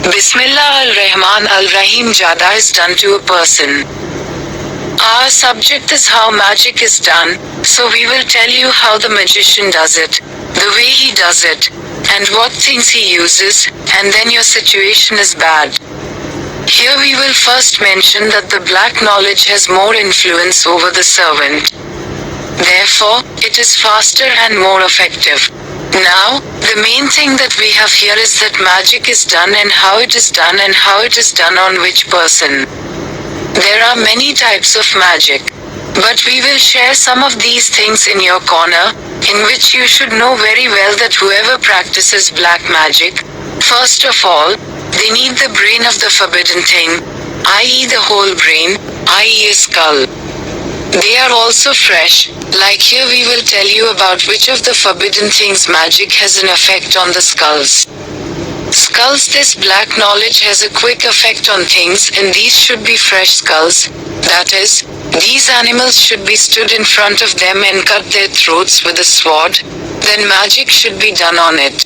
Bismillah ar-Rahman al-Rahim. Jada is done to a person. Our subject is how magic is done, so we will tell you how the magician does it, the way he does it, and what things he uses, and then your situation is bad. Here we will first mention that the black knowledge has more influence over the servant. Therefore, it is faster and more effective. Now, the main thing that we have here is that magic is done and how it is done and how it is done on which person. There are many types of magic. But we will share some of these things in your corner, in which you should know very well that whoever practices black magic, first of all, they need the brain of the forbidden thing, i.e. the whole brain, i.e. a skull. They are also fresh, like here we will tell you about which of the forbidden things magic has an effect on the skulls. Skulls. This black knowledge has a quick effect on things, and these should be fresh skulls, that is, these animals should be stood in front of them and cut their throats with a sword, then magic should be done on it.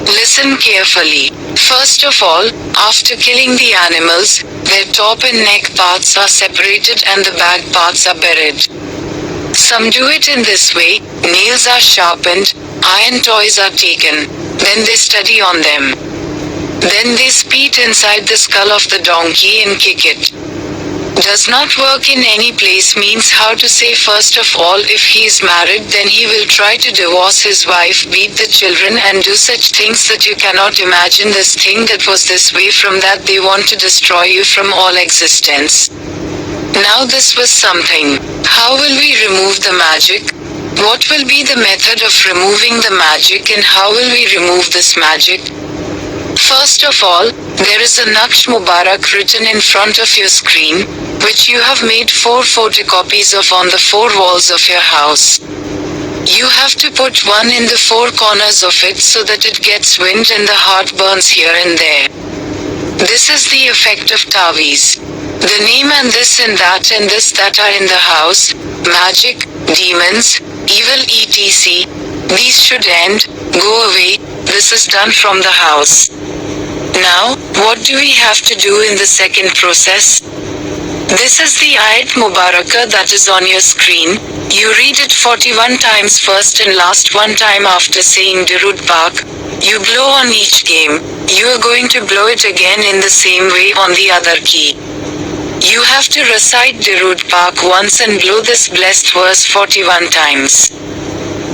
Listen carefully. First of all, after killing the animals, their top and neck parts are separated and the back parts are buried. Some do it in this way: nails are sharpened, iron toys are taken, then they study on them. Then they spit inside the skull of the donkey and kick it. Does not work in any place means how to say first of all if he is married then he will try to divorce his wife, beat the children and do such things that you cannot imagine this thing that was this way from that they want to destroy you from all existence. Now this was something. How will we remove the magic? What will be the method of removing the magic and how will we remove this magic? First of all, there is a Naqsh Mubarak written in front of your screen, which you have made 4 photocopies of on the 4 walls of your house. You have to put one in the 4 corners of it so that it gets wind and the heart burns here and there. This is the effect of ta'wīz. The name and this that are in the house, magic, demons, evil etc. These should end, go away. This is done from the house. Now, what do we have to do in the second process? This is the Ayat Mubarakah that is on your screen. You read it 41 times first and last one time after saying Durud Pak. You blow on each game. You are going to blow it again in the same way on the other key. You have to recite Durud Pak once and blow this blessed verse 41 times.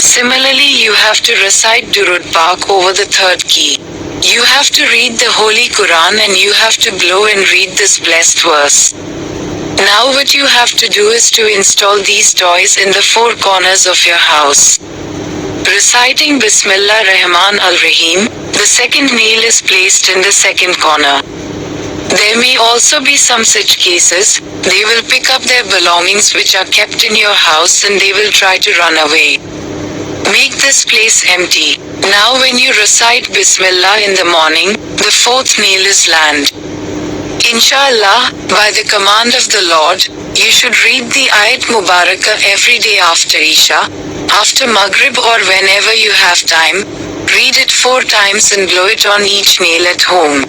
Similarly, you have to recite Durud Pak over the third key. You have to read the Holy Quran and you have to blow and read this blessed verse. Now what you have to do is to install these toys in the 4 corners of your house. Reciting Bismillah Rahman al-Rahim, the second nail is placed in the second corner. There may also be some such cases, they will pick up their belongings which are kept in your house and they will try to run away. Make this place empty. Now when you recite Bismillah in the morning, the 4th nail is land. Inshallah, by the command of the Lord, you should read the Ayat Mubarakah every day after Isha, after Maghrib or whenever you have time. Read it 4 times and blow it on each nail at home.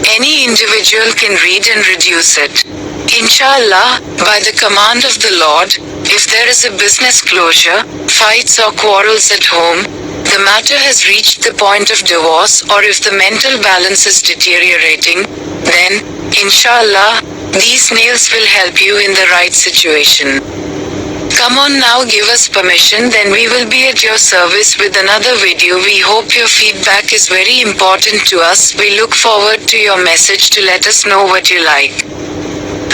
Any individual can read and reduce it. Inshallah, by the command of the Lord, if there is a business closure, fights or quarrels at home, the matter has reached the point of divorce or if the mental balance is deteriorating, then, inshallah, these nails will help you in the right situation. Come on now, give us permission, then we will be at your service with another video. We hope your feedback is very important to us. We look forward to your message to let us know what you like.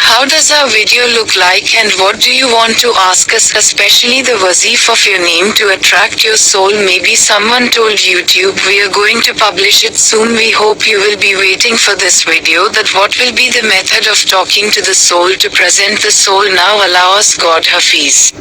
How does our video look like and what do you want to ask us, especially the Wazaif of your name to attract your soul? Maybe someone told YouTube we are going to publish it soon. We hope you will be waiting for this video. That what will be the method of talking to the soul to present the soul. Now allow us God Hafiz.